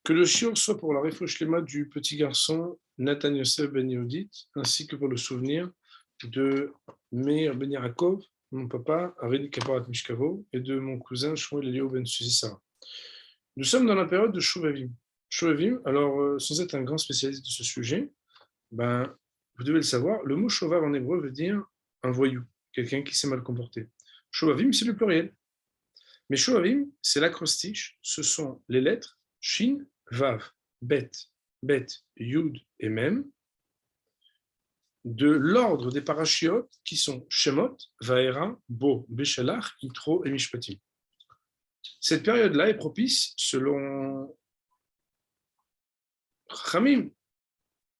Que le shiur soit pour la refouach lema du petit garçon Nathan Yosef Ben Yehudit, ainsi que pour le souvenir de Meir Ben Yarakov, mon papa, Arid Kaparat Mishkavo, et de mon cousin Shmuel Elio Ben Suzi. Nous sommes dans la période de Shuvavim. Shuvavim, alors sans être un grand spécialiste de ce sujet, vous devez le savoir, le mot Shovav en hébreu veut dire un voyou, quelqu'un qui s'est mal comporté. Shuvavim, c'est le pluriel. Mais Shuvavim, c'est l'acrostiche, ce sont les lettres Shin, Vav, Bet, Bet, Yud et Mem, de l'ordre des parachiotes qui sont Shemot, Vaera, Bo, Beshalach, Yitro et Mishpatim. Cette période-là est propice, selon Chachamim,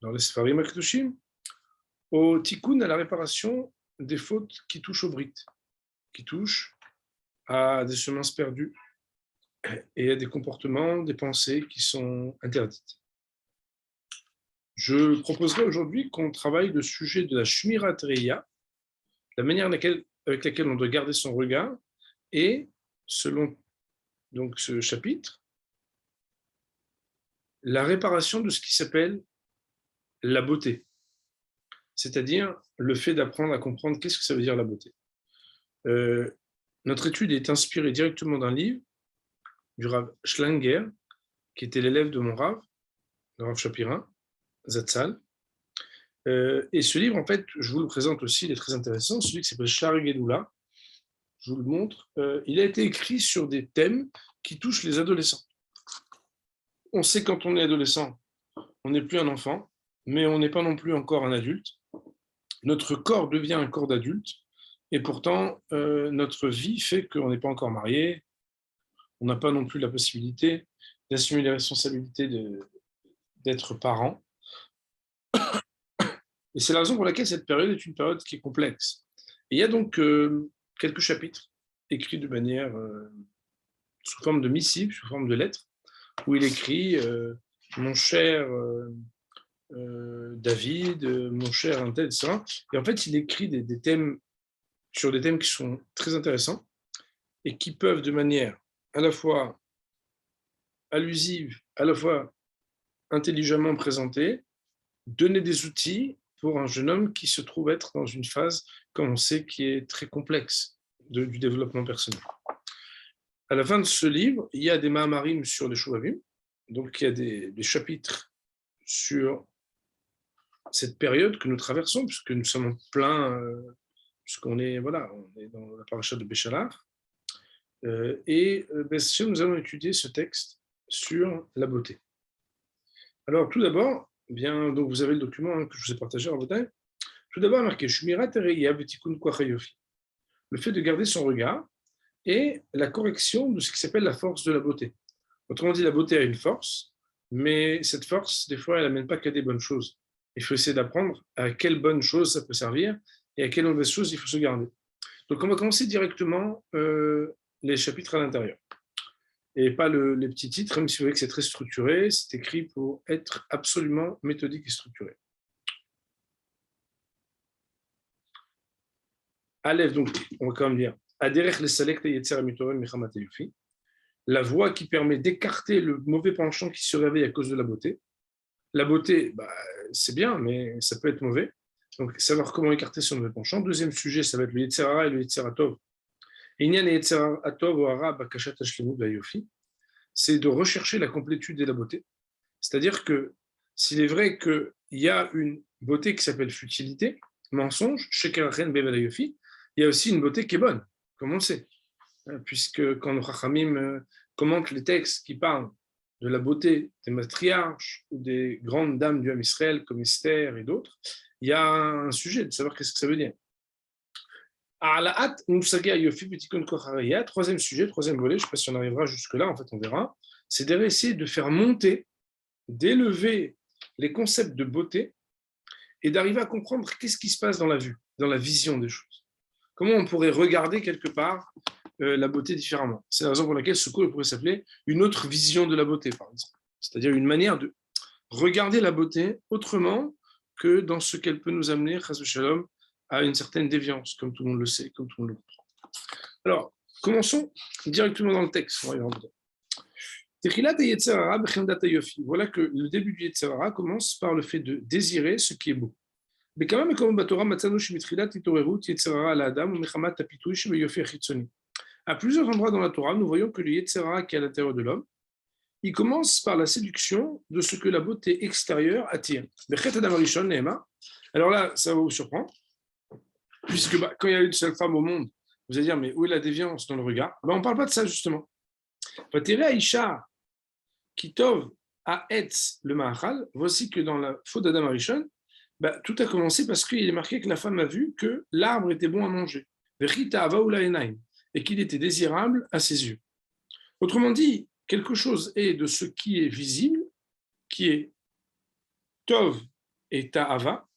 dans les Sfarim HaKadoshim, au tikkun, à la réparation des fautes qui touchent au brit, qui touchent à des semences perdues et à des comportements, des pensées qui sont interdites. Je proposerai aujourd'hui qu'on travaille le sujet de la Shmirat Reya, la manière avec laquelle on doit garder son regard, et selon donc, ce chapitre, la réparation de ce qui s'appelle la beauté, c'est-à-dire le fait d'apprendre à comprendre qu'est-ce que ça veut dire la beauté. Notre étude est inspirée directement d'un livre du Rav Schlanger, qui était l'élève de mon Rav, le Rav Shapirin, Zatzal. Et ce livre, en fait, je vous le présente aussi, il est très intéressant, celui qui s'appelle Sha'ar Gedoula. Je vous le montre. Il a été écrit sur des thèmes qui touchent les adolescents. On sait quand on est adolescent, on n'est plus un enfant, mais on n'est pas non plus encore un adulte. Notre corps devient un corps d'adulte, et pourtant, notre vie fait qu'on n'est pas encore marié, on n'a pas non plus la possibilité d'assumer les responsabilités d'être parent. Et c'est la raison pour laquelle cette période est une période qui est complexe. Et il y a donc quelques chapitres écrits de manière sous forme de missive, sous forme de lettres, où il écrit mon cher David, mon cher un tel, etc. Et en fait, il écrit des thèmes sur des thèmes qui sont très intéressants et qui peuvent de manière à la fois allusive, à la fois intelligemment présentée, donner des outils pour un jeune homme qui se trouve être dans une phase, comme on sait, qui est très complexe du développement personnel. À la fin de ce livre, il y a des Mahamarim sur les Shuvavim, donc il y a des chapitres sur cette période que nous traversons, puisque nous sommes en plein, puisqu'on est, voilà, on est dans la paracha de Beshalach, et nous allons étudier ce texte sur la beauté. Alors, tout d'abord, donc vous avez le document que je vous ai partagé en détail. Tout d'abord, marqué Shmirat Reya V'Tikkun Koach HaYofi, le fait de garder son regard et la correction de ce qui s'appelle la force de la beauté. Autrement dit, la beauté a une force, mais cette force, des fois, elle n'amène pas qu'à des bonnes choses. Il faut essayer d'apprendre à quelle bonne chose ça peut servir et à quelle mauvaise chose il faut se garder. Donc, on va commencer directement les chapitres à l'intérieur. Et pas les petits titres, même si vous voyez que c'est très structuré, c'est écrit pour être absolument méthodique et structuré. Aleph, donc, on va quand même dire Aderech le salek yetzer mitorem mechamat yufi, la voie qui permet d'écarter le mauvais penchant qui se réveille à cause de la beauté. La beauté, c'est bien, mais ça peut être mauvais. Donc, savoir comment écarter son mauvais penchant. Deuxième sujet, ça va être le yetzer hara et le yetzer hatov. Inyan et yetzer hatov ou hara bakashat hashlemut v'ayofi, c'est de rechercher la complétude et la beauté. C'est-à-dire que s'il est vrai qu'il y a une beauté qui s'appelle futilité, mensonge, sheker chen bevel hayofi, il y a aussi une beauté qui est bonne, comme on le sait. Puisque quand nos Chachamim commentent les textes qui parlent de la beauté des matriarches ou des grandes dames du Ham Israël comme Esther et d'autres, il y a un sujet de savoir qu'est-ce que ça veut dire. Troisième sujet, troisième volet, je ne sais pas si on arrivera jusque-là, en fait on verra, c'est d'essayer de faire monter, d'élever les concepts de beauté et d'arriver à comprendre qu'est-ce qui se passe dans la vue, dans la vision des choses. Comment on pourrait regarder quelque part la beauté différemment. C'est la raison pour laquelle ce cours pourrait s'appeler une autre vision de la beauté, par exemple. C'est-à-dire une manière de regarder la beauté autrement que dans ce qu'elle peut nous amener, chas v'shalom, à une certaine déviance, comme tout le monde le sait, comme tout le monde le comprend. Alors, commençons directement dans le texte. Voilà que le début du Yetzer Hara commence par le fait de désirer ce qui est beau. À plusieurs endroits dans la Torah, nous voyons que le Yetzer Hara qui est à l'intérieur de l'homme, il commence par la séduction de ce que la beauté extérieure attire. Alors là, ça va vous surprendre, puisque quand il y a une seule femme au monde, vous allez dire, mais où est la déviance dans le regard? On ne parle pas de ça justement. Aïcha, Kitov, Aetz, le Mahachal, voici que dans la faute d'Adam Arishon, tout a commencé parce qu'il est marqué que la femme a vu que l'arbre était bon à manger, et qu'il était désirable à ses yeux. Autrement dit, quelque chose est de ce qui est visible, qui est Tov et Ta'ava,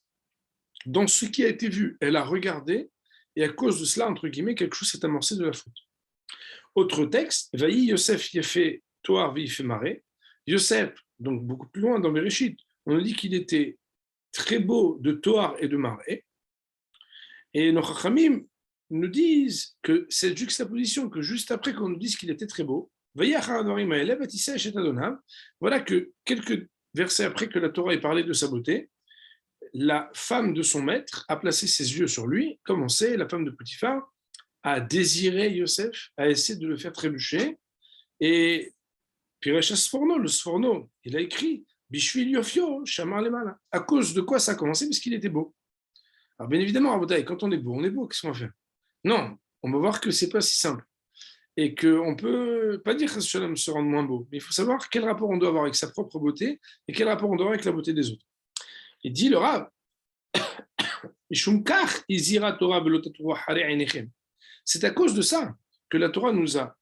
dans ce qui a été vu, elle a regardé, et à cause de cela, entre guillemets, quelque chose s'est amorcé de la faute. Autre texte, Vaï Yosef Yefé Toar Vifé Maré. Yosef, donc beaucoup plus loin dans Bereshit, on nous dit qu'il était très beau de Toar et de Maré. Et nos Chachamim nous disent que cette juxtaposition, que juste après qu'on nous dise qu'il était très beau, voilà que quelques versets après que la Torah ait parlé de sa beauté, la femme de son maître a placé ses yeux sur lui, comme on sait, la femme de Potiphar a désiré Yosef, a essayé de le faire trébucher, et Piresh Sforno, le Sforno, il a écrit Bishvil Yofio, Shamar Lemala. À cause de quoi ça a commencé? Parce qu'il était beau. Alors bien évidemment, quand on est beau, qu'est-ce qu'on va faire? Non, on va voir que c'est pas si simple. Et qu'on ne peut pas dire que Shalom se rende moins beau, mais il faut savoir quel rapport on doit avoir avec sa propre beauté et quel rapport on doit avoir avec la beauté des autres. Il dit le Rav, c'est à cause de ça que la Torah nous a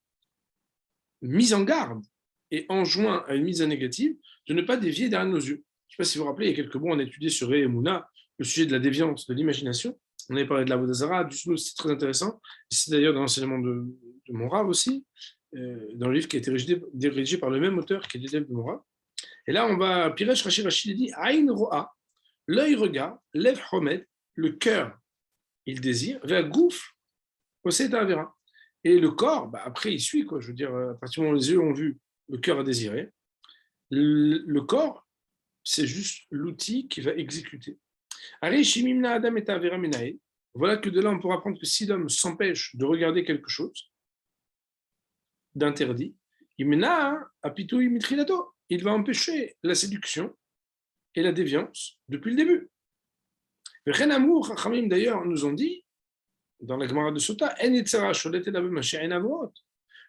mis en garde et enjoint à une mise en négative de ne pas dévier derrière nos yeux. Je ne sais pas si vous vous rappelez, il y a quelques mois, on a étudié sur Ré et Mouna le sujet de la déviance, de l'imagination. On avait parlé de la Vodazara, du Snous, c'est très intéressant. C'est d'ailleurs dans l'enseignement de mon Rav aussi, dans le livre qui a été dirigé par le même auteur qui est l'élève de mon Rav. Et là, on va, Piresh Rashi Rashi dit Aïn Ro'a, l'œil regarde, lève Homed, le cœur, il désire, vers Gouf, possède Avera. Et le corps, après, il suit, quoi. Je veux dire, à partir du moment où les yeux ont vu, le cœur a désiré. Le corps, c'est juste l'outil qui va exécuter. Voilà que de là, on pourra apprendre que si l'homme s'empêche de regarder quelque chose d'interdit, il va empêcher la séduction et la déviance depuis le début. D'ailleurs, nous ont dit, dans la Gemara de Sota, le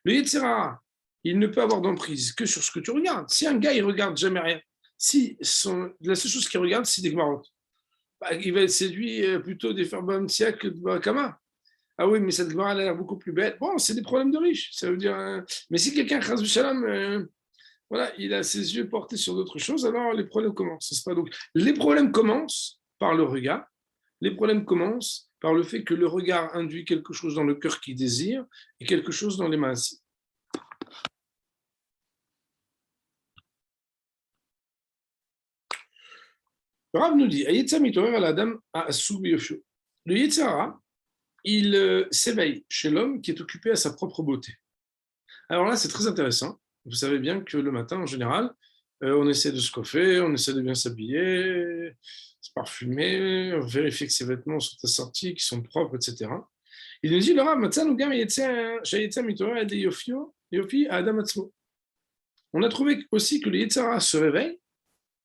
Yetzirah, il ne peut avoir d'emprise que sur ce que tu regardes. Si un gars, il regarde jamais rien, la seule chose qu'il regarde, c'est des Gemarot, il va être séduit plutôt des Ferbam Siak que de Barakama. Ah oui, mais cette Gemara, elle a l'air beaucoup plus belle. Bon, c'est des problèmes de riches. Ça veut dire. Mais si quelqu'un, Chaz Shalom, voilà, il a ses yeux portés sur d'autres choses, alors les problèmes commencent. C'est pas donc. Les problèmes commencent par le regard. Les problèmes commencent par le fait que le regard induit quelque chose dans le cœur qui désire et quelque chose dans les masses. Le Rav nous dit, le Yetzirah, il s'éveille chez l'homme qui est occupé à sa propre beauté. Alors là, c'est très intéressant. Vous savez bien que le matin, en général, on essaie de se coiffer, on essaie de bien s'habiller, se parfumer, vérifier que ses vêtements sont assortis, qu'ils sont propres, etc. Il nous dit, le Rav, on a trouvé aussi que le Yetzirah se réveille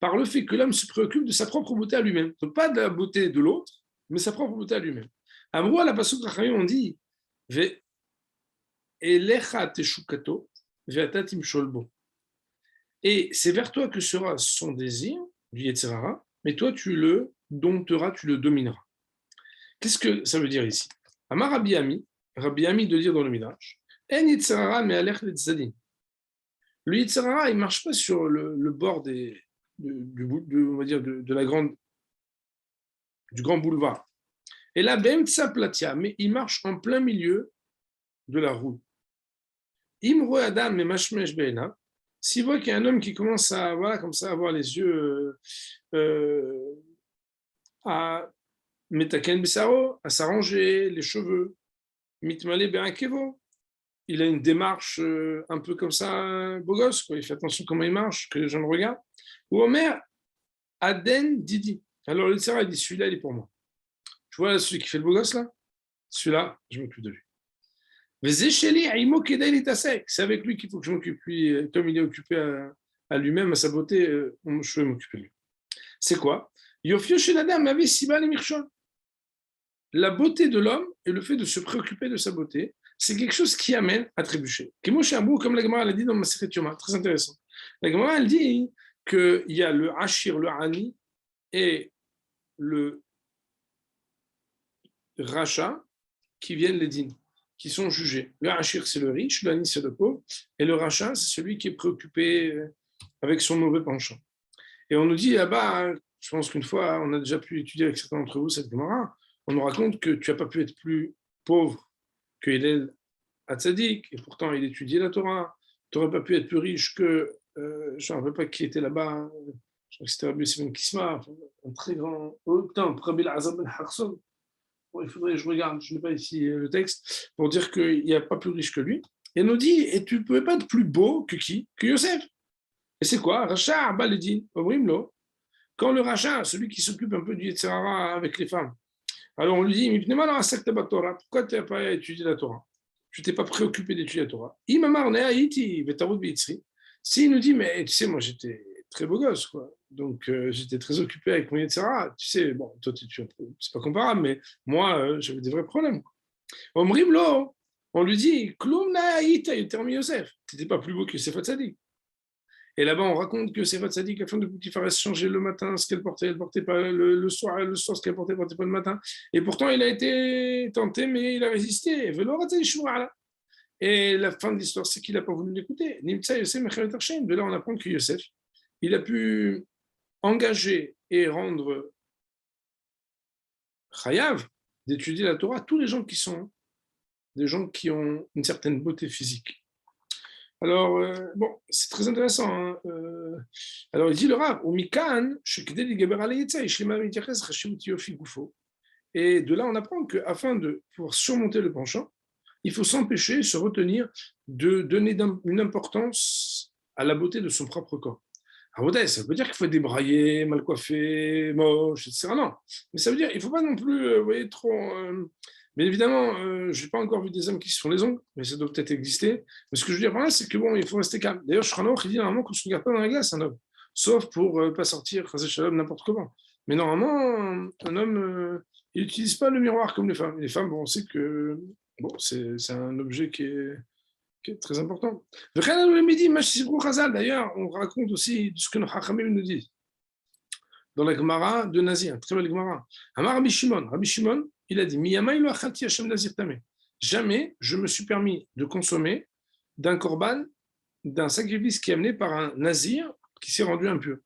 par le fait que l'homme se préoccupe de sa propre beauté à lui-même. Donc, pas de la beauté de l'autre, mais sa propre beauté à lui-même. À moi, la Pasuk Rachamim, on dit et c'est vers toi que sera son désir, du Yetzirah, mais toi, tu le dompteras, tu le domineras. Qu'est-ce que ça veut dire ici? Amar Rabbi Ami de dire dans le Midrash, En Yetzirah, mais alech le tzadin. Le Yetzirah, il ne marche pas sur le bord on va dire de la du grand boulevard. Et là, Bemtsa Platia, mais il marche en plein milieu de la route. Imro Adam et Mashmesh Be'ena, s'il voit qu'il y a un homme qui commence à, voilà, comme ça, avoir les yeux à Metaken Bessaro, à s'arranger les cheveux, Mitmale Be'akevo, il a une démarche un peu comme ça, beau gosse, quoi. Il fait attention comment il marche, que les gens le regardent. Ou Omer, Aden Didi. Alors le Tzara, il dit, celui-là, il est pour moi. Tu vois, celui qui fait le beau gosse, là, celui-là, je m'occupe de lui. C'est avec lui qu'il faut que je m'occupe. Lui, comme il est occupé à lui-même, à sa beauté, je vais m'occuper de lui. C'est quoi? La beauté de l'homme et le fait de se préoccuper de sa beauté, c'est quelque chose qui amène à trébucher. Comme la Gemara l'a dit dans Masechet Yoma, très intéressant. La Gemara, elle dit qu'il y a le Hachir, le Hani et le Racha qui viennent les dînes, qui sont jugés. Le Hachir, c'est le riche, le Hani, c'est le pauvre, et le Racha, c'est celui qui est préoccupé avec son mauvais penchant. Et on nous dit là-bas, je pense qu'une fois, on a déjà pu étudier avec certains d'entre vous cette Gemara, on nous raconte que tu n'as pas pu être plus pauvre que Hillel Hatzadik, et pourtant il étudiait la Torah. Tu n'aurais pas pu être plus riche que, je ne me rappelle pas qui était là-bas, je crois que c'était Rabbi Yosef ben Kisma, un très grand, putain, Rabbi Azab ben Harson. Bon, il faudrait que je regarde, je n'ai pas ici le texte, pour dire qu'il n'y a pas plus riche que lui. Et il nous dit, et tu ne pouvais pas être plus beau que qui? Que Yosef. Et c'est quoi? Racha Baledin, Obrimlo. Quand le Racha, celui qui s'occupe un peu du Yetzirara avec les femmes, alors on lui dit, pourquoi tu n'as pas étudié la Torah? Tu t'es pas préoccupé d'étudier la Torah. S'il nous dit, mais tu sais, moi j'étais très beau gosse, quoi. Donc j'étais très occupé avec mon Yetzirara. Tu sais, bon, toi, c'est pas comparable, mais moi, j'avais des vrais problèmes. On lui dit, Yosef. Tu n'étais pas plus beau que Yosef Hatzadik. Et là-bas, on raconte que Sefat Sadik, la femme de Poutifar, changeait le matin ce qu'elle portait, elle portait pas le soir, et le soir ce qu'elle portait, elle portait pas le matin. Et pourtant, il a été tenté, mais il a résisté. Et la fin de l'histoire, c'est qu'il n'a pas voulu l'écouter. De là, on apprend que Yosef, il a pu engager et rendre chayav d'étudier la Torah à tous les gens qui sont des gens qui ont une certaine beauté physique. Alors, bon, c'est très intéressant. Hein. Alors, il dit le Rav, et de là, on apprend qu'afin de pouvoir surmonter le penchant, il faut s'empêcher, se retenir de donner une importance à la beauté de son propre corps. Alors, ça veut dire qu'il faut être débraillé, mal coiffé, moche, etc. Non, mais ça veut dire qu'il ne faut pas non plus, vous voyez, trop... Bien évidemment, je n'ai pas encore vu des hommes qui se font les ongles, mais ça doit peut-être exister. Mais ce que je veux dire par là, c'est que bon, il faut rester calme. D'ailleurs, Shranor, il dit normalement qu'on ne se regarde pas dans la glace, un homme, sauf pour ne pas sortir, n'importe comment. Mais normalement, un homme, il n'utilise pas le miroir comme les femmes. Les femmes, bon, on sait que bon, c'est un objet qui est très important. D'ailleurs, on raconte aussi ce que nos Hachamim nous disent dans la Gemara de Nazir, très belle Gemara. Amar Rabbi Shimon, il a dit jamais je me suis permis de consommer d'un korban, d'un sacrifice qui est amené par un nazir qui s'est rendu impur.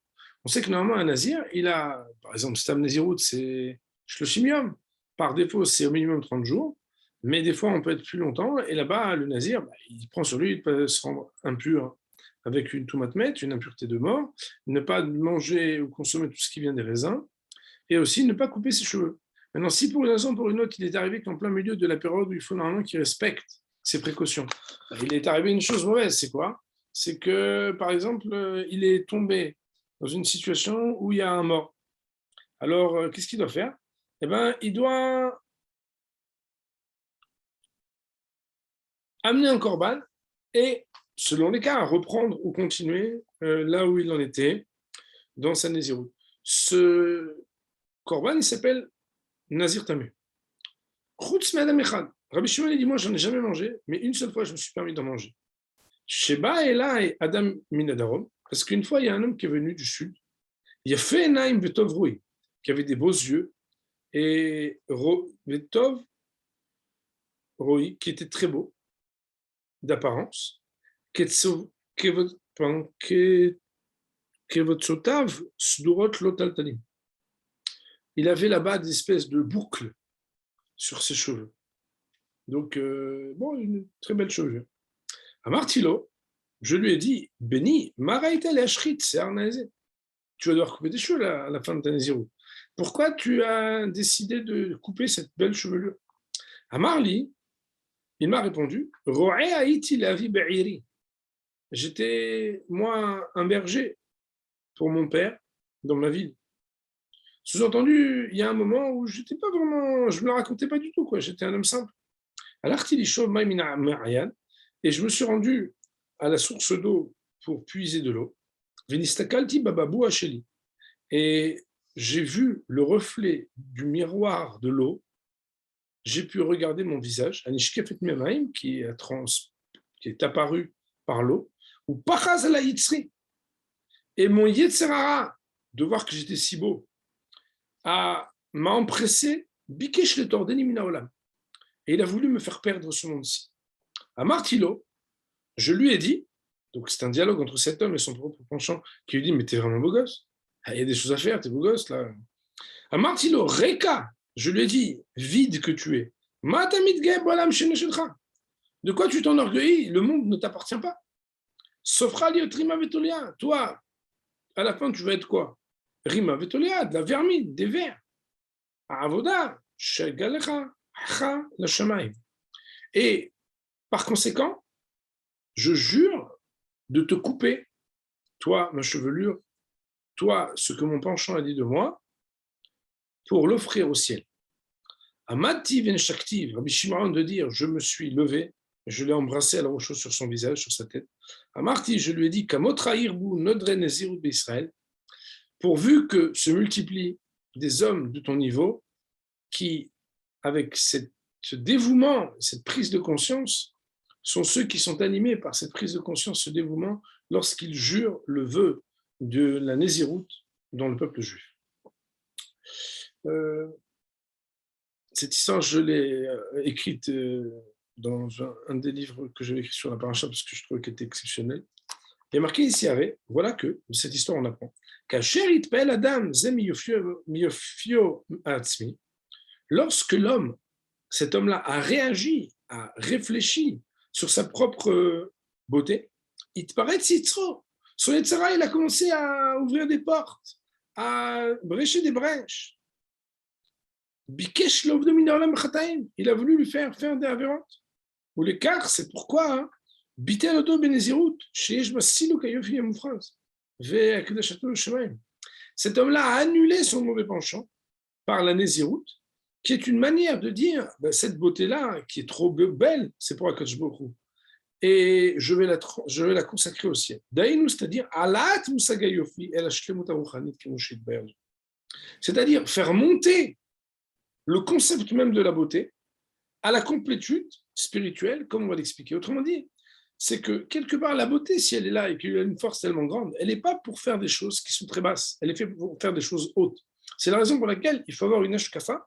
On sait que normalement un nazir, il a, par exemple, Stam Nazirut, c'est Shloshim. Par défaut, c'est au minimum 30 jours, mais des fois on peut être plus longtemps. Et là-bas, le nazir, il prend sur lui de se rendre impur avec une toumatmet, une impureté de mort, ne pas manger ou consommer tout ce qui vient des raisins, et aussi ne pas couper ses cheveux. Maintenant, si pour une raison ou pour une autre, il est arrivé qu'en plein milieu de la période où il faut normalement qu'il respecte ses précautions, il est arrivé une chose mauvaise, c'est quoi? C'est que, par exemple, il est tombé dans une situation où il y a un mort. Alors, qu'est-ce qu'il doit faire? Eh bien, il doit amener un korban et, selon les cas, reprendre ou continuer là où il en était dans sa Nézirut. Ce korban, il s'appelle Nazir Tamu. Chutz Madame Echad. Rabbi Shimon dit, moi, j'en ai jamais mangé, mais une seule fois, je me suis permis d'en manger. Sheba et là et Adam Minadarom, parce qu'une fois, il y a un homme qui est venu du sud, il a fait Naim Vetov Rui, qui avait des beaux yeux, et Vetov Rui, qui était très beau d'apparence, Kevotsotav Sdurot Lotaltalim. Il avait là-bas des espèces de boucles sur ses cheveux. Donc, bon, une très belle chevelure. À Martilo, je lui ai dit, Béni, Maraïta Lashrit, c'est Arnaïsé. Tu vas devoir couper tes cheveux là, à la fin de ta Nézirut. Pourquoi tu as décidé de couper cette belle chevelure? À Marli, Il m'a répondu, Ro'e haïti lavi be'iri. J'étais, moi, un berger pour mon père dans ma ville. Sous-entendu, il y a un moment où j'étais pas vraiment, je me la racontais pas du tout, quoi. J'étais un homme simple. Et je me suis rendu à la source d'eau pour puiser de l'eau. Et j'ai vu le reflet du miroir de l'eau. J'ai pu regarder mon visage, qui est apparu par l'eau, ou et mon Yetzerara, de voir que j'étais si beau, m'a empressé, Bikesh le Tordeni Minaolam. Et il a voulu me faire perdre ce monde-ci. À Martilo, je lui ai dit, donc c'est un dialogue entre cet homme et son propre penchant, qui lui dit, mais t'es vraiment beau gosse. Il y a des choses à faire, t'es beau gosse là. À Martilo, Reka, je lui ai dit, vide que tu es. De quoi tu t'enorgueillis? Le monde ne t'appartient pas. Sofra liotrima vetolia. Toi, à la fin, tu vas être quoi? Rima vetolia, de la vermine, des vers. Avoda, shegalecha, ha, la shamaim. Et par conséquent, je jure de te couper, toi, ma chevelure, toi, ce que mon penchant a dit de moi, pour l'offrir au ciel. Amati ven shaktiv, Rabbi Shimon de dire, je me suis levé, je l'ai embrassé à la roche sur son visage, sur sa tête. Amarti, je lui ai dit, Kamotrairbu nodre nezirut d'Israël, pourvu que se multiplient des hommes de ton niveau qui, avec ce dévouement, cette prise de conscience, sont ceux qui sont animés par cette prise de conscience, ce dévouement, lorsqu'ils jurent le vœu de la Néziroute dans le peuple juif. Cette histoire, je l'ai écrite dans un des livres que j'avais écrit sur la paracha parce que je trouvais qu'elle était exceptionnelle. Il y a marqué ici, voilà que, de cette histoire, on apprend lorsque l'homme, cet homme-là, a réagi, a réfléchi sur sa propre beauté, il te paraît tzitro. Son Yetzara, il a commencé à ouvrir des portes, à brécher des brèches. Bikesh lov de minaolam chataim. Il a voulu lui faire des avérantes. Ou l'écart, c'est pourquoi Bitel odo benezirut, sheyesh basiluk ayofi yamufraz, ve'akdashato shemaim. Cet homme-là a annulé son mauvais penchant par la Nézirut, qui est une manière de dire cette beauté-là, qui est trop belle, c'est pour Akadosh Baruch Hu. Et je vais la consacrer au ciel. Daïnou, c'est-à-dire, alat musagayofi el hashlemut haruchanit kemoshit bayard. C'est-à-dire faire monter le concept même de la beauté à la complétude spirituelle, comme on va l'expliquer. Autrement dit, c'est que quelque part, la beauté, si elle est là et qu'il y a une force tellement grande, elle n'est pas pour faire des choses qui sont très basses, elle est faite pour faire des choses hautes. C'est la raison pour laquelle il faut avoir une ashkafa,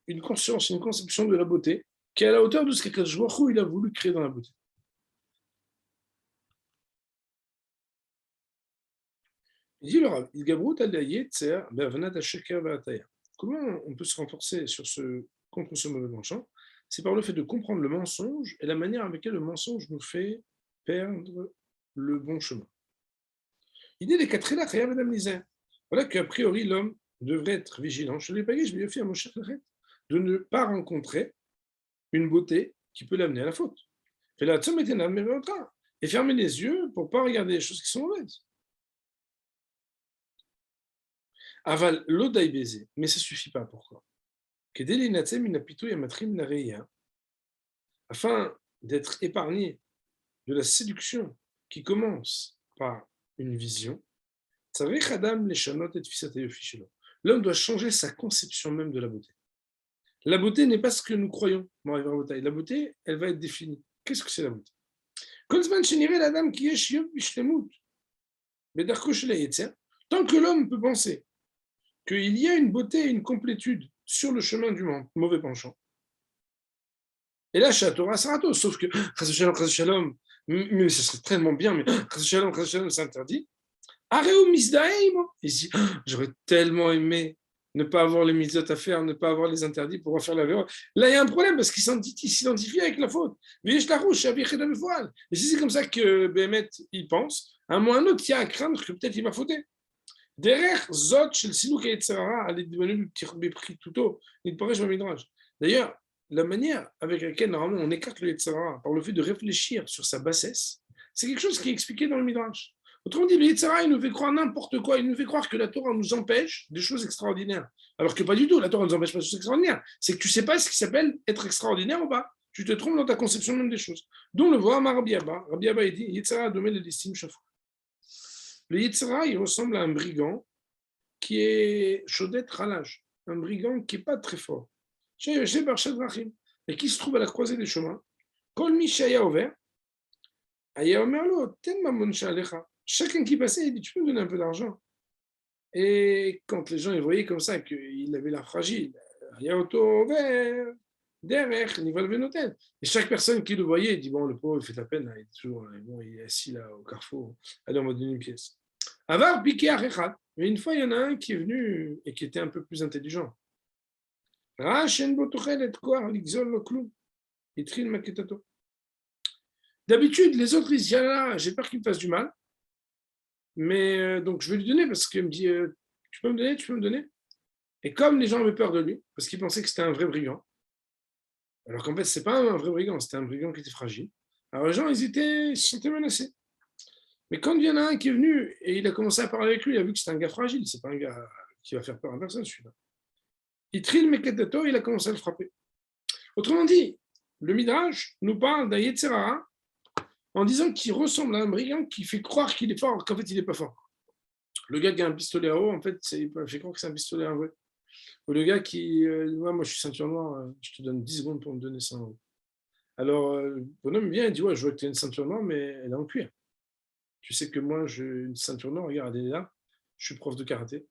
une conscience, une conception de la beauté qui est à la hauteur de ce qu'Akadosh Baruch Hu il a voulu créer dans la beauté. Il dit le Rav, comment on peut se renforcer contre ce mauvais penchant? C'est par le fait de comprendre le mensonge et la manière avec laquelle le mensonge nous fait perdre le bon chemin. Il dit les quatre là, voilà qu'a priori l'homme devrait être vigilant. Je ne l'ai pas dit, je lui ai fait à mon cher de ne pas rencontrer une beauté qui peut l'amener à la faute. Et fermer les yeux pour ne pas regarder les choses qui sont mauvaises. Aval l'odaï baiser, mais ça ne suffit pas. Pourquoi? Afin d'être épargné de la séduction qui commence par une vision, l'homme doit changer sa conception même de la beauté. La beauté n'est pas ce que nous croyons. La beauté, elle va être définie. Qu'est-ce que c'est la beauté? Tant que l'homme peut penser qu'il y a une beauté et une complétude sur le chemin du mauvais penchant. Et là, Torah Sarato, sauf que Shalom, mais ce serait tellement bien, mais Shalom, c'est interdit. Areo Misdaim, il dit, j'aurais tellement aimé ne pas avoir les mitzvot à faire, ne pas avoir les interdits pour en faire la verre. Là, il y a un problème parce qu'il s'identifie avec la faute. Mais je la rouge, et si c'est comme ça que Béhémet, il pense, à un moment ou un autre, il y a à craindre que peut-être il va fauter. D'ailleurs, la manière avec laquelle normalement on écarte le Yetzer Hara par le fait de réfléchir sur sa bassesse, c'est quelque chose qui est expliqué dans le Midrash. Autrement dit, le Yetzer Hara, il nous fait croire n'importe quoi, il nous fait croire que la Torah nous empêche des choses extraordinaires. Alors que pas du tout, la Torah ne nous empêche pas des choses extraordinaires. C'est que tu ne sais pas ce qui s'appelle être extraordinaire ou pas. Tu te trompes dans ta conception même des choses. Donc on le voit, Rabbi Abba. Rabbi Abba, il dit, Yetzer Hara domaine de l'estime chaque fois. Le Yetzer Hara, il ressemble à un brigand qui est Shodet Khalaj, un brigand qui n'est pas très fort. Et qui se trouve à la croisée des chemins. Kol mi shaya over, aya omer lo, ten mamon shalecha. Chacun qui passait, il dit, tu peux me donner un peu d'argent. Et quand les gens ils voyaient comme ça qu'il avait l'air fragile, aya oto over, derech, nival venoten. Et chaque personne qui le voyait, il dit, bon, le pauvre, il fait de la peine, il est toujours, bon, il est assis là au carrefour, allez, on va donner une pièce. Avar piqué arechad. Mais une fois, il y en a un qui est venu et qui était un peu plus intelligent. D'habitude, les autres, ils disent, ah là, j'ai peur qu'il me fasse du mal. Mais donc, je vais lui donner parce qu'il me dit, tu peux me donner, tu peux me donner. Et comme les gens avaient peur de lui, parce qu'ils pensaient que c'était un vrai brigand, alors qu'en fait, ce n'est pas un vrai brigand, c'était un brigand qui était fragile. Alors les gens, ils se sentaient menacés. Mais quand il y en a un qui est venu et il a commencé à parler avec lui, il a vu que c'était un gars fragile, c'est pas un gars qui va faire peur à personne, celui-là. Il trille le Meketato, il a commencé à le frapper. Autrement dit, le Midrash nous parle d'un Yetzer Hara en disant qu'il ressemble à un brigand qui fait croire qu'il est fort, qu'en fait, il n'est pas fort. Le gars qui a un pistolet à eau, en fait, il fait croire que c'est un pistolet à vrai. Ou le gars qui, ouais, moi je suis ceinture noire, je te donne 10 secondes pour me donner 100 euros. Alors, le bonhomme vient et dit, ouais, je vois que tu as une ceinture noire, mais elle est en cuir. Tu sais que moi, j'ai une ceinture noire, regarde, elle est là, je suis prof de karaté.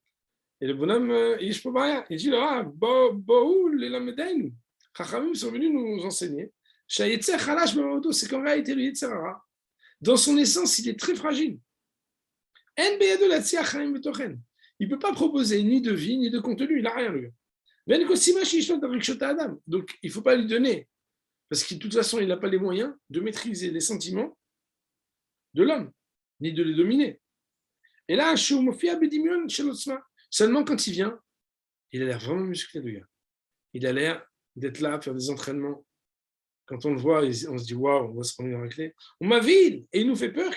Et le bonhomme, il ne peut pas rien. Il dit là, Boou, les Lamedain, Chachamim sont venus nous enseigner. C'est qu'en réalité, le Yetzer Hara, dans son essence, il est très fragile. Il ne peut pas proposer ni de vie, ni de contenu, il n'a rien, le gars. Donc, il ne faut pas lui donner, parce que de toute façon, il n'a pas les moyens de maîtriser les sentiments de l'homme, ni de les dominer. Et là, seulement quand il vient, il a l'air vraiment musclé, le gars. Il a l'air d'être là, faire des entraînements. Quand on le voit, on se dit, waouh, on va se prendre une raclée. On m'a vu, et il nous fait peur,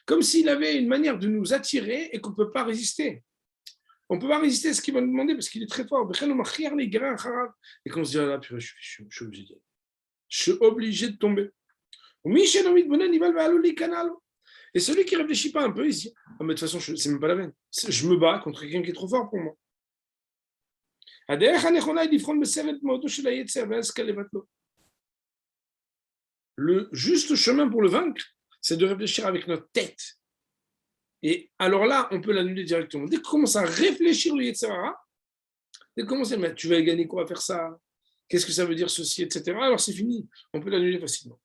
comme s'il avait une manière de nous attirer et qu'on ne peut pas résister. On ne peut pas résister à ce qu'il va nous demander parce qu'il est très fort. Et qu'on se dit, ah là, purée, je suis obligé d'y aller. Je suis obligé de tomber. Et celui qui ne réfléchit pas un peu, il se dit, ah, mais de toute façon, c'est même pas la peine. Je me bats contre quelqu'un qui est trop fort pour moi. Le juste chemin pour le vaincre, c'est de réfléchir avec notre tête. Et alors là, on peut l'annuler directement. Dès qu'on commence à réfléchir le Yetzer Hara, dès qu'on commence à dire, tu vas gagner quoi à faire ça? Qu'est-ce que ça veut dire ceci, etc. Alors c'est fini, on peut l'annuler facilement.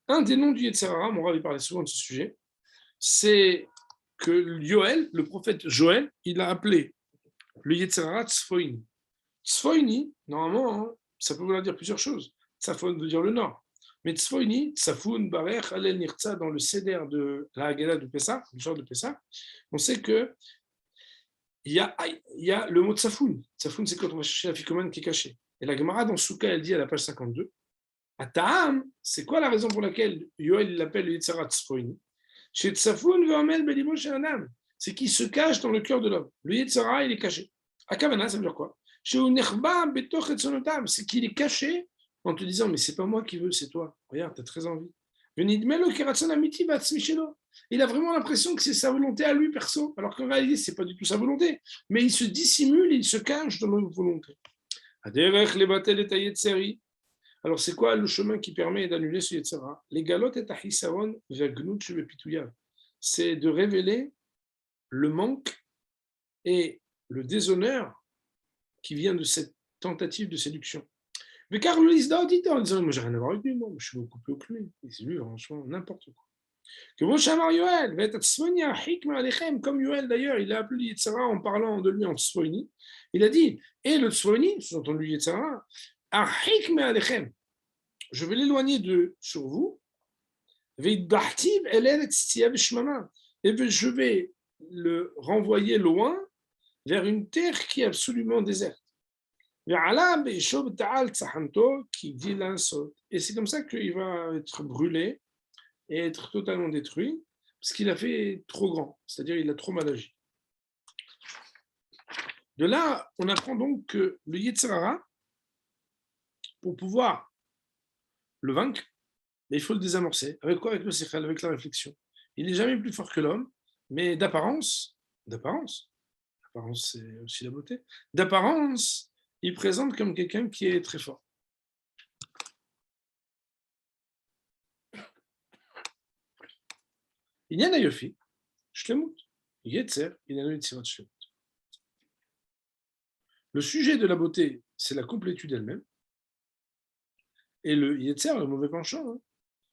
Un des noms du Yetzer Hara, mon Rav parlait souvent de ce sujet, c'est que Yoel, le prophète Joël, il a appelé le Yetzer Hara Tzfoini. Tzfoini, normalement, hein, ça peut vouloir dire plusieurs choses. Tzafon veut dire le nord. Mais Tzfoini, Tzafoun, Barech, Alel Nirtza, dans le Seder de la Haggadah de Pessah, le jour de Pessah, on sait que il y a le mot Tzafoun. Tzafoun, c'est quand on va chercher la ficomane qui est cachée. Et la Gemara dans Souka, elle dit à la page 52, à Ta'am, c'est quoi la raison pour laquelle Yoel l'appelle le Yetzer Hara Tzfoini? Chez Tzafoun, Ve'amel Belimo She'anam, c'est qu'il se cache dans le cœur de l'homme. Le Yetzer Hara, il est caché. Akavana, ça veut dire quoi? C'est qu'il est caché en te disant, mais c'est pas moi qui veux, c'est toi. Regarde, tu as très envie. Il a vraiment l'impression que c'est sa volonté à lui, perso, alors qu'en réalité, c'est pas du tout sa volonté. Mais il se dissimule, il se cache dans notre volonté. Alors, c'est quoi le chemin qui permet d'annuler ce Yetzer Hara? Les galotes et tahisaron vergnut shebepituyav. C'est de révéler le manque et le déshonneur qui vient de cette tentative de séduction. Mais Carl Lisda dit en disant, moi j'ai rien à voir avec lui, moi je suis beaucoup plus haut que lui. Et c'est lui, franchement, n'importe quoi. Que vous chamar Yoel, comme Yoel d'ailleurs, il a appelé Yetzer Hara en parlant de lui en Tzfoini. Il a dit, et le Tzfoini, sous-entendu Yetzer Hara, je vais l'éloigner sur vous, et je vais le renvoyer loin vers une terre qui est absolument déserte. Et c'est comme ça qu'il va être brûlé et être totalement détruit, parce qu'il a fait trop grand, c'est-à-dire il a trop mal agi. De là, on apprend donc que le Yetzer Hara, pour pouvoir le vaincre, il faut le désamorcer. Avec quoi? Avec le Sechel, avec la réflexion. Il n'est jamais plus fort que l'homme, mais d'apparence, l'apparence c'est aussi la beauté, d'apparence, il présente comme quelqu'un qui est très fort. Il y a un Yofi, Shlemut, Yetzer, il y a un Yetzirat Shlemut. Le sujet de la beauté, c'est la complétude elle-même. Et le Yetzer, le mauvais penchant, hein,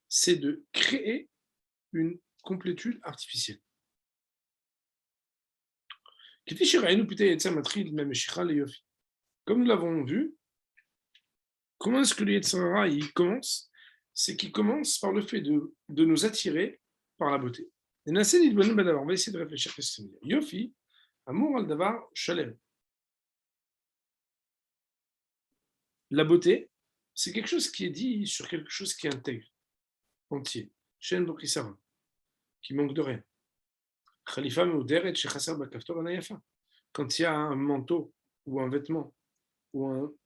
c'est de créer une complétude artificielle. Comme nous l'avons vu, comment est-ce que le Yetzer Hara il commence? C'est qu'il commence par le fait de nous attirer par la beauté. On va essayer de réfléchir à ce que ça veut dire. Yofi, amour al davar shalem. La beauté, c'est quelque chose qui est dit sur quelque chose qui est intègre, entier. Shen Bokisara, qui manque de rien. Khalifa meuderet shechasar bakaftor anayafa. Quand il y a un manteau ou un vêtement ou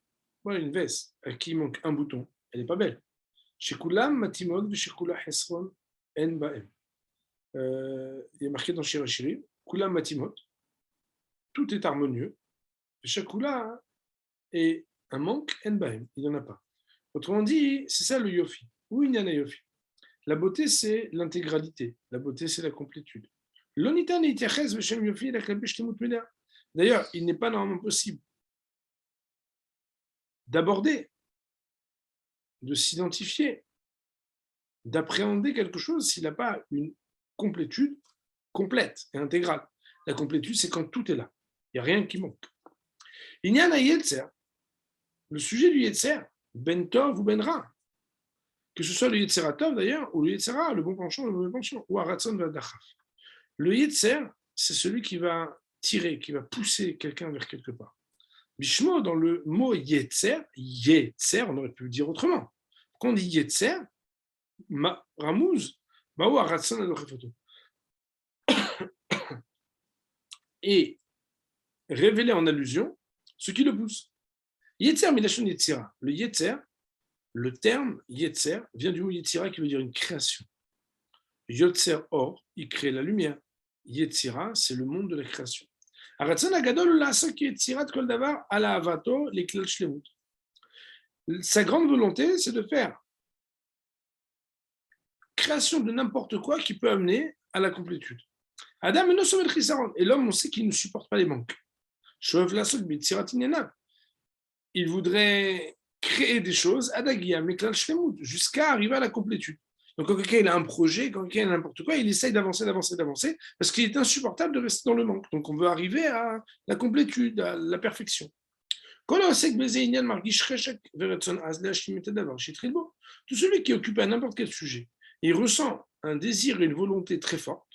une veste à qui il manque un bouton, elle n'est pas belle. Shekulam matimod v'shekula hesron en ba'em. Il y a marqué dans Shir Hashirim, Kulam matimot, tout est harmonieux. Shekula est un manque en ba'em, il n'y en a pas. Autrement dit, c'est ça le yofi. Où il y en a yofi. La beauté, c'est l'intégralité. La beauté, c'est la complétude. D'ailleurs, il n'est pas normalement possible d'aborder, de s'identifier, d'appréhender quelque chose s'il n'a pas une complétude complète et intégrale. La complétude, c'est quand tout est là. Il n'y a rien qui manque. Il y a un Yetzer. Le sujet du Yetzer, Ben Tov ou Ben Ra, que ce soit le Yetzer Tov d'ailleurs, ou le Yetzer Ra, le bon penchant, le mauvais penchant, ou Aratzon Vadachaf. Le Yetzer, c'est celui qui va tirer, qui va pousser quelqu'un vers quelque part. Bishmo, dans le mot Yetzer, on aurait pu le dire autrement. Quand on dit Yetzer, Ramouz, Mao Aratzon Vadachaf. Et révéler en allusion ce qui le pousse. Yetzer Milachon Yetzira. Le Yetzer, le terme Yetzer vient du mot Yetzira qui veut dire une création. Yotzer Or, il crée la lumière. Yetzira, c'est le monde de la création. Sa grande volonté, c'est de faire création de n'importe quoi qui peut amener à la complétude. Adam et l'homme, on sait qu'il ne supporte pas les manques. Il voudrait créer des choses jusqu'à arriver à la complétude. Donc, quand quelqu'un a un projet, quand quelqu'un a n'importe quoi, il essaye d'avancer, parce qu'il est insupportable de rester dans le manque. Donc, on veut arriver à la complétude, à la perfection. Tout celui qui est occupé à n'importe quel sujet, il ressent un désir et une volonté très forte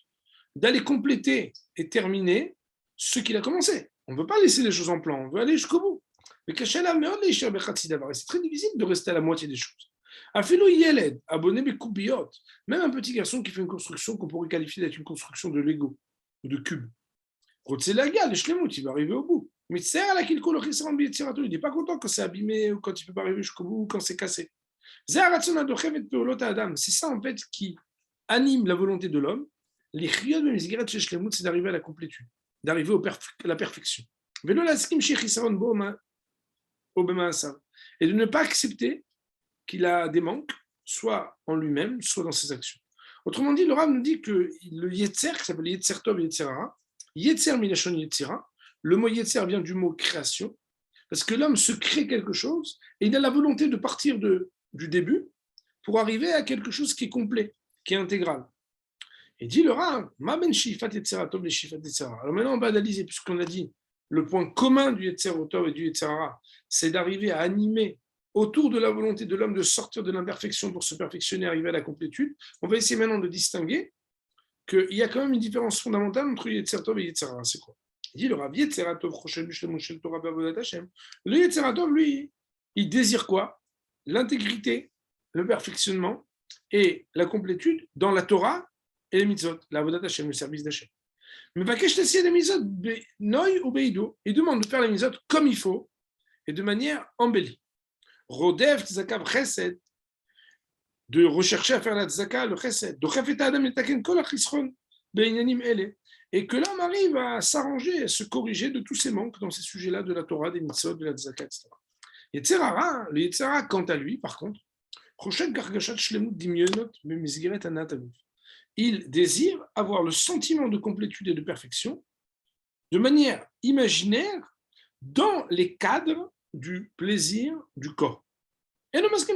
d'aller compléter et terminer ce qu'il a commencé. On ne veut pas laisser les choses en plan, on veut aller jusqu'au bout. Mais c'est très difficile de rester à la moitié des choses. Même un petit garçon qui fait une construction qu'on pourrait qualifier d'être une construction de Lego ou de cube. Il va arriver au bout. Mais il n'est pas content quand c'est abîmé ou quand il ne peut pas arriver jusqu'au bout ou quand c'est cassé. C'est ça en fait qui anime la volonté de l'homme. Les c'est d'arriver à la complétude, d'arriver à la perfection. Et de ne pas accepter qu'il a des manques, soit en lui-même, soit dans ses actions. Autrement dit, le Rav nous dit que le Yetzer, qui s'appelle Yetzer Tov et Yetzer Hara, Yetzer Milachon Yetzira, le mot Yetzer vient du mot création, parce que l'homme se crée quelque chose et il a la volonté de partir du début pour arriver à quelque chose qui est complet, qui est intégral. Et dit le Rav, Ma ben Shifat Yetzera Tov le Shifat Yetzera. Alors maintenant, on va analyser, puisqu'on a dit le point commun du Yetzer Tov et du Yetzer Hara, c'est d'arriver à animer autour de la volonté de l'homme de sortir de l'imperfection pour se perfectionner, arriver à la complétude. On va essayer maintenant de distinguer qu'il y a quand même une différence fondamentale entre Yetzer Tov et Yetzer Hara. C'est quoi? Il dit le Rav Yetzer Tov Choshev B'Shlemut Shel Torah Be'avodat Hashem. Le Yetzer Tov, lui, il désire quoi? L'intégrité, le perfectionnement et la complétude dans la Torah et les mitzvot, la Avodat Hashem, le service d'Hashem. Mais Vakesh Tassia les mitzvot Noy ou Beido, il demande de faire les mitzvot comme il faut et de manière embellie. Rodev Tzakav Chesed, de rechercher à faire la tzaka, le chesed, et que l'homme arrive à s'arranger, à se corriger de tous ces manques dans ces sujets-là de la Torah, des mitzvot, de la tzaka, etc. Yetzer Hara, le Yetzer Hara, quant à lui, par contre, il désire avoir le sentiment de complétude et de perfection de manière imaginaire dans les cadres du plaisir du corps. Et là-dessus,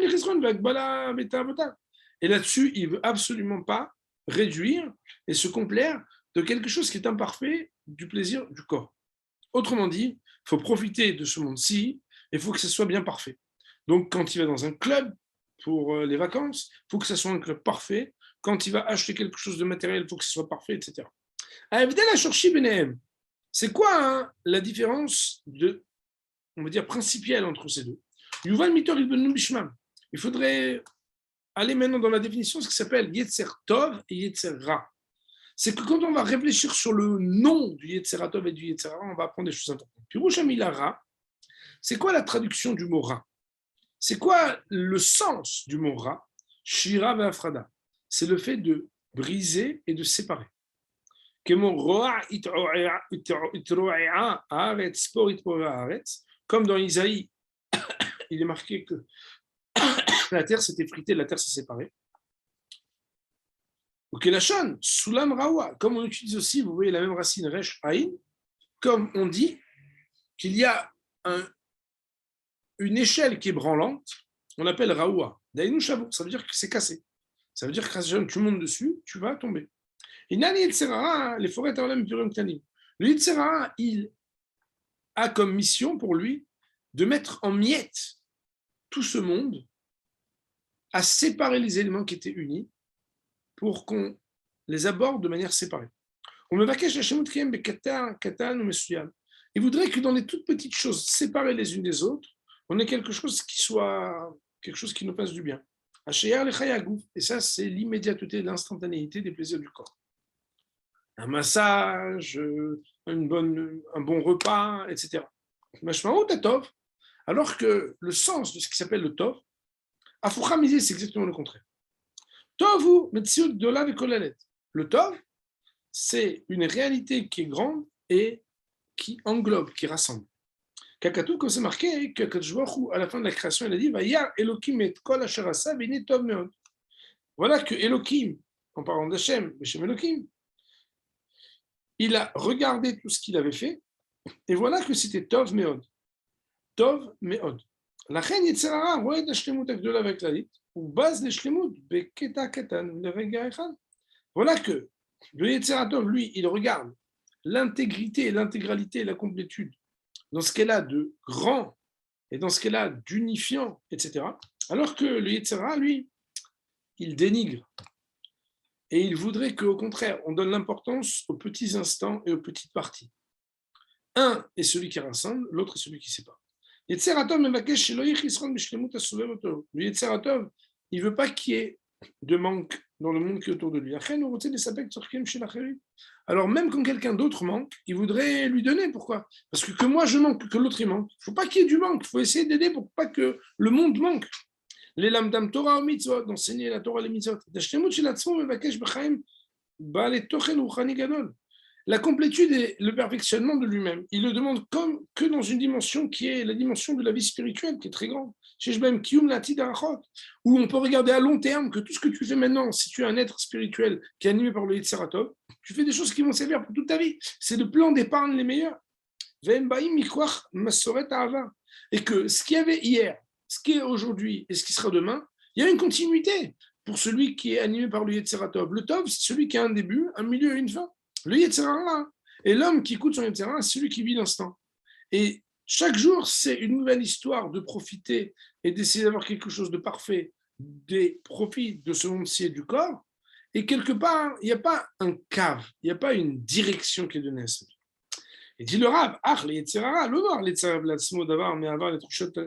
il ne veut absolument pas réduire et se complaire de quelque chose qui est imparfait du plaisir du corps. Autrement dit, il faut profiter de ce monde-ci et il faut que ce soit bien parfait. Donc, quand il va dans un club pour les vacances, il faut que ce soit un club parfait. Quand il va acheter quelque chose de matériel, il faut que ce soit parfait, etc. C'est quoi la différence on va dire, principielle entre ces deux? Il faudrait aller maintenant dans la définition de ce qui s'appelle Yetzer Tov et Yetzer Ra. C'est que quand on va réfléchir sur le nom du Yetzer Tov et du Yetzer Ra, on va apprendre des choses importantes. Pirouch Hamila Ra, c'est quoi la traduction du mot Ra? C'est quoi le sens du mot Ra? Shira ve'afrada. C'est le fait de briser et de séparer. Comme dans Isaïe, il est marqué que la terre s'est effritée, la terre s'est séparée. Ok, la chaîne, Sulam Rawa, comme on utilise aussi, vous voyez la même racine, Resh Aïn, comme on dit qu'il y a une échelle qui est branlante, on l'appelle Rawa. Daïnou Shabou, ça veut dire que c'est cassé. Ça veut dire que tu montes dessus, tu vas tomber. Et Nani Yetzerara, les forêts Taolam Purim Ktanim. Le Yetzerara, il a comme mission pour lui de mettre en miettes tout ce monde, à séparer les éléments qui étaient unis pour qu'on les aborde de manière séparée. Il voudrait que dans les toutes petites choses séparées les unes des autres, on ait quelque chose qui nous fasse du bien. Et ça, c'est l'immédiateté, l'instantanéité des plaisirs du corps. Un massage, un bon repas, etc. Alors que le sens de ce qui s'appelle le tov, Afouchamisé, c'est exactement le contraire. Tovu, Metsiout de la Vekolalet. Le tov, c'est une réalité qui est grande et qui englobe, qui rassemble. Kakatou, comme c'est marqué, que à la fin de la création, il a dit Vaya Elohim et Kol Asherasa Vini Tov Meod. Voilà que Elohim, en parlant d'Hachem, Beshem Elohim, il a regardé tout ce qu'il avait fait, et voilà que c'était Tov Meod. Tov Meod. La reine Yetzer Hara רואה את השלמות הגדולה והכללית, הוא בז לשלמות בקטע קטן לרגע אחד. Voilà que le Yetzer Hara, lui, il regarde l'intégrité, l'intégralité et la complétude dans ce qu'elle a de grand et dans ce qu'elle a d'unifiant, etc. Alors que le Yetzer Hara, lui, il dénigre. Et il voudrait qu'au contraire, on donne l'importance aux petits instants et aux petites parties. Un est celui qui rassemble, l'autre est celui qui sépare. Yetzer Hatov, le Yetzer Hatov, il ne veut pas qu'il y ait de manque dans le monde qui est autour de lui. Alors même quand quelqu'un d'autre manque, il voudrait lui donner. Pourquoi? Parce que moi je manque, que l'autre il manque. Il ne faut pas qu'il y ait du manque, il faut essayer d'aider pour pas que le monde manque. Les lamdam Torah ou mitzvot, d'enseigner la Torah et les mitzvot. La complétude et le perfectionnement de lui-même, il le demande comme que dans une dimension qui est la dimension de la vie spirituelle, qui est très grande. Où on peut regarder à long terme que tout ce que tu fais maintenant, si tu es un être spirituel qui est animé par le Yetzer Hatov, tu fais des choses qui vont servir pour toute ta vie. C'est le plan d'épargne les meilleurs. Et que ce qu'il y avait hier, ce qui est aujourd'hui et ce qui sera demain, il y a une continuité pour celui qui est animé par le Yetzer Hatov. Le Tov, c'est celui qui a un début, un milieu et une fin. Le Yetzer Hara, et l'homme qui écoute son Yetzer Hara, c'est celui qui vit l'instant. Et chaque jour, c'est une nouvelle histoire de profiter et d'essayer d'avoir quelque chose de parfait des profits de ce monde-ci et du corps, Et quelque part, il n'y a pas un cave, il n'y a pas une direction qui est donnée à ça. Et dit le Rav, le Yetzirara, l'honneur, le Yetzirara, l'atzmo d'avar, mais avoir les trouchato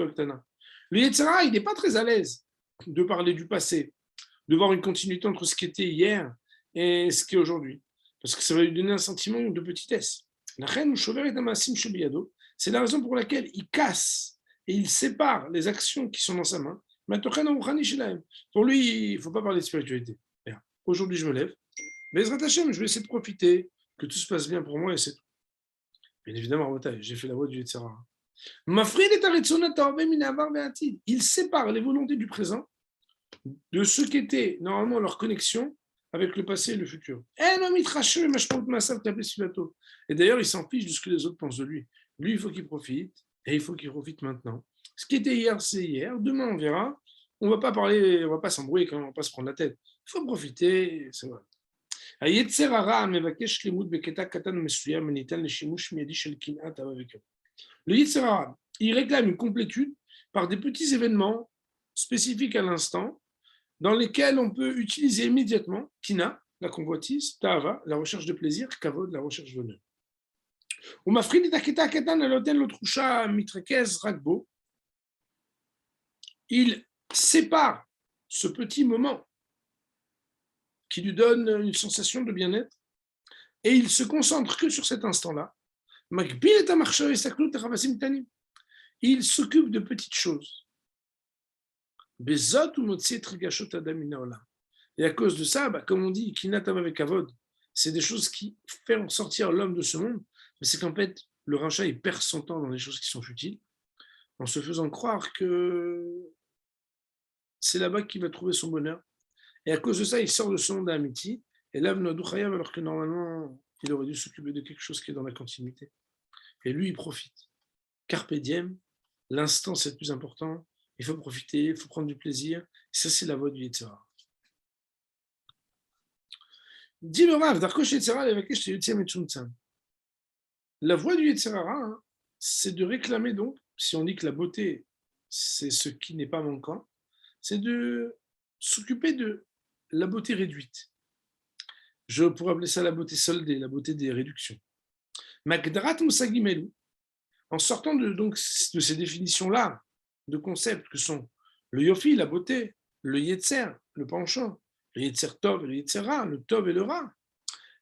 aktana. Le Yetzirara, il n'est pas très à l'aise de parler du passé, de voir une continuité entre ce qui était hier et ce qui est aujourd'hui. Parce que ça va lui donner un sentiment de petitesse. La reine ou Shover et Amasim Shobiyado, c'est la raison pour laquelle il casse et il sépare les actions qui sont dans sa main. Pour lui, il ne faut pas parler de spiritualité. Aujourd'hui, je me lève. Mais Hashem, je vais essayer de profiter, que tout se passe bien pour moi et c'est tout. Bien évidemment, j'ai fait la voix du Yetzirara. Il sépare les volontés du présent de ce qu'était normalement leur connexion avec le passé et le futur. Et d'ailleurs, il s'en fiche de ce que les autres pensent de lui. Lui, il faut qu'il profite, et il faut qu'il profite maintenant. Ce qui était hier, c'est hier. Demain, on verra. On ne va pas parler, on ne va pas s'embrouiller quand même, on ne va pas se prendre la tête. Il faut profiter, c'est vrai. Le Yetzirara, il réclame une complétude par des petits événements spécifiques à l'instant, dans lesquels on peut utiliser immédiatement Kina, la convoitise, Ta'ava, la recherche de plaisir, Kavod, la recherche d'honneur. Il sépare ce petit moment qui lui donne une sensation de bien-être et il se concentre que sur cet instant-là. Il s'occupe de petites choses. Et à cause de ça, comme on dit, avec Avod, c'est des choses qui font sortir l'homme de ce monde. Mais c'est qu'en fait, le rachat, il perd son temps dans des choses qui sont futiles, en se faisant croire que c'est là-bas qu'il va trouver son bonheur. Et à cause de ça, il sort de son monde d'amitié, et lave Nodou Chayav, alors que normalement, il aurait dû s'occuper de quelque chose qui est dans la continuité. Et lui, il profite. Carpe diem, l'instant, c'est le plus important. Il faut profiter, il faut prendre du plaisir. Et ça, c'est la voie du Yetzirah. Dit le Rav, Darko Yetzirah, la voie du Yetzirah, c'est de réclamer donc, si on dit que la beauté, c'est ce qui n'est pas manquant, c'est de s'occuper de la beauté réduite. Je pourrais appeler ça la beauté soldée, la beauté des réductions. Magdarat Musagimelu, en sortant de ces définitions-là, de concepts que sont le yofi, la beauté, le yetzer, le penchant, le yetzer tov et le yetzer ra, le tov et le ra.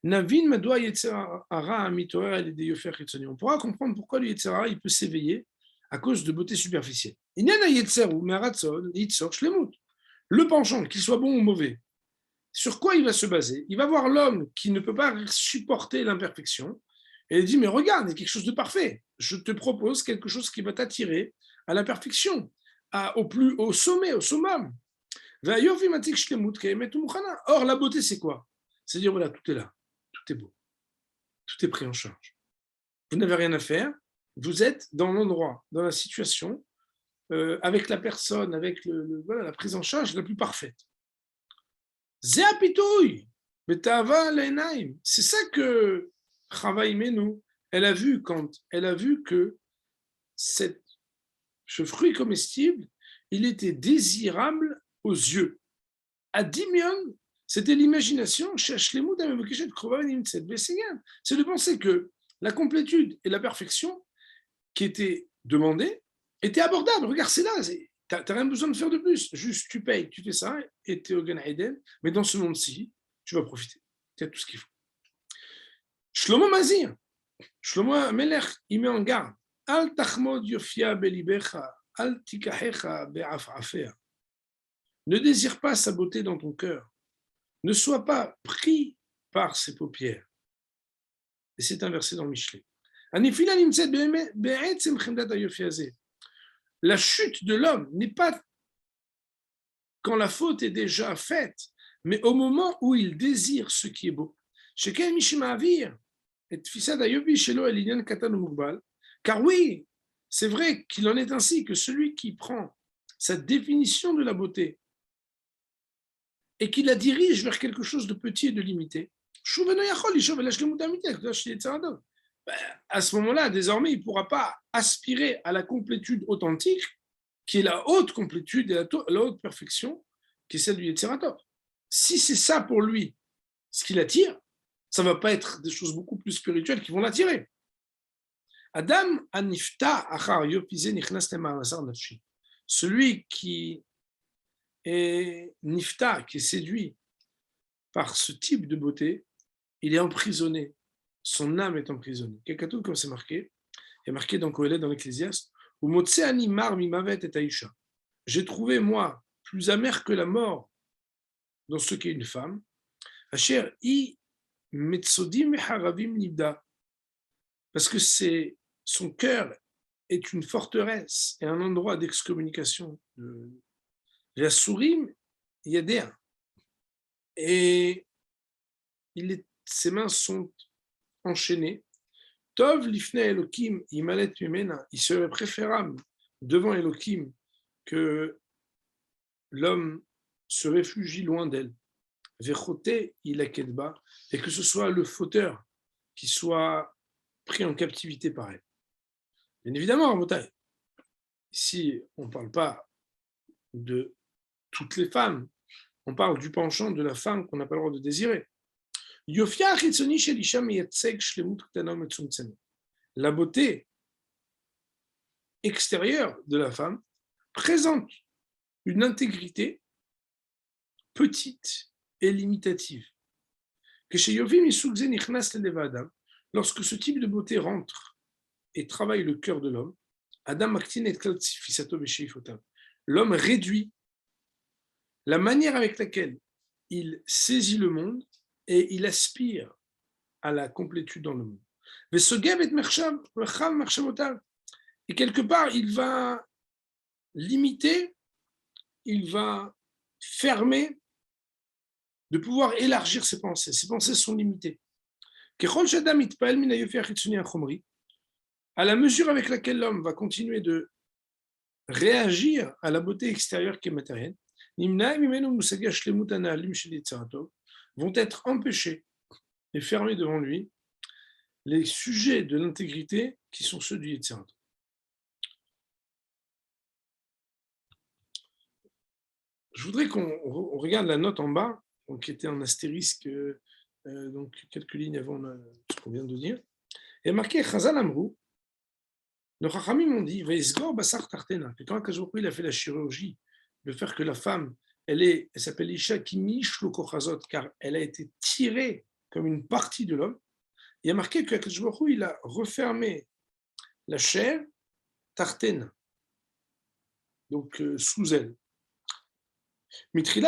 Navin madoua yetzer hara amitoer et des yofer chitzoni. On pourra comprendre pourquoi le yetzer hara il peut s'éveiller à cause de beauté superficielle. Inyan yetzer ou meratzon yitzor shlemut. Le penchant, qu'il soit bon ou mauvais, sur quoi il va se baser? Il va voir l'homme qui ne peut pas supporter l'imperfection et il dit, mais regarde, il y a quelque chose de parfait. Je te propose quelque chose qui va t'attirer à la perfection, au sommet, au summum. Or, la beauté, c'est quoi? C'est dire, voilà, tout est là, tout est beau, tout est pris en charge. Vous n'avez rien à faire, vous êtes dans l'endroit, dans la situation, avec la personne, avec la prise en charge la plus parfaite. C'est ça que Chava Imenu, elle a vu quand elle a vu que ce fruit comestible, il était désirable aux yeux. À Dimion, c'était l'imagination, c'est de penser que la complétude et la perfection qui étaient demandées étaient abordables. Regarde, c'est là, tu n'as rien besoin de faire de plus. Juste, tu payes, tu fais ça, et tu es au Gan Eden, mais dans ce monde-ci, tu vas profiter. Tu as tout ce qu'il faut. Shlomo Mazir, Shlomo Melech, il met en garde. Al tachmod yofia belibecha, al tikahecha be'afafea. Ne désire pas sa beauté dans ton cœur. Ne sois pas pris par ses paupières. Et c'est un verset dans Michelet. La chute de l'homme n'est pas quand la faute est déjà faite, mais au moment où il désire ce qui est beau. Car oui, c'est vrai qu'il en est ainsi que celui qui prend sa définition de la beauté et qui la dirige vers quelque chose de petit et de limité, à ce moment-là, désormais, il ne pourra pas aspirer à la complétude authentique, qui est la haute complétude et la haute perfection, qui est celle du Yetzer Tov. si c'est ça pour lui, ce qui l'attire, ça ne va pas être des choses beaucoup plus spirituelles qui vont l'attirer. Adam anifta achar yopize nichnas lema'asar nafshi. Celui qui est nifta, qui est séduit par ce type de beauté, il est emprisonné. Son âme est emprisonnée. Kekatou, comme c'est marqué, il y a marqué dans Kohelet, dans l'Ecclésiaste, où Motse ani mar mimavet et aïcha. J'ai trouvé, moi, plus amer que la mort dans ce qu'est une femme. Asher i metzodim haravim nida. Parce que son cœur est une forteresse et un endroit d'excommunication. La sourim, il y a des et ses mains sont enchaînées. Tov lifne Elohim imalet mimena. Il serait préférable devant Elohim que l'homme se réfugie loin d'elle. Vechote ilakedba, et que ce soit le fauteur qui soit pris en captivité par elle. Bien évidemment, ici, on ne parle pas de toutes les femmes, on parle du penchant de la femme qu'on n'a pas le droit de désirer. La beauté extérieure de la femme présente une intégrité petite et limitative. Lorsque ce type de beauté rentre et travaille le cœur de l'homme, l'homme réduit la manière avec laquelle il saisit le monde et il aspire à la complétude dans le monde. Et quelque part, il va limiter, il va fermer de pouvoir élargir ses pensées. Ses pensées sont limitées. À la mesure avec laquelle l'homme va continuer de réagir à la beauté extérieure qui est matérielle, vont être empêchés et fermés devant lui les sujets de l'intégrité qui sont ceux du Yetzirah. Je voudrais qu'on regarde la note en bas, donc, qui était en astérisque, donc quelques lignes avant ce qu'on vient de dire. Il y a marqué Chazal Amrou, nos Chachamim m'ont dit Veisgor Basar Tartena, que quand Akajoukou il a fait la chirurgie, de faire que la femme, elle s'appelle Isha Kimish Lokochazot, car elle a été tirée comme une partie de l'homme. Il y a marqué que Akajoukou il a refermé la chair Tartena, donc sous elle. Depuis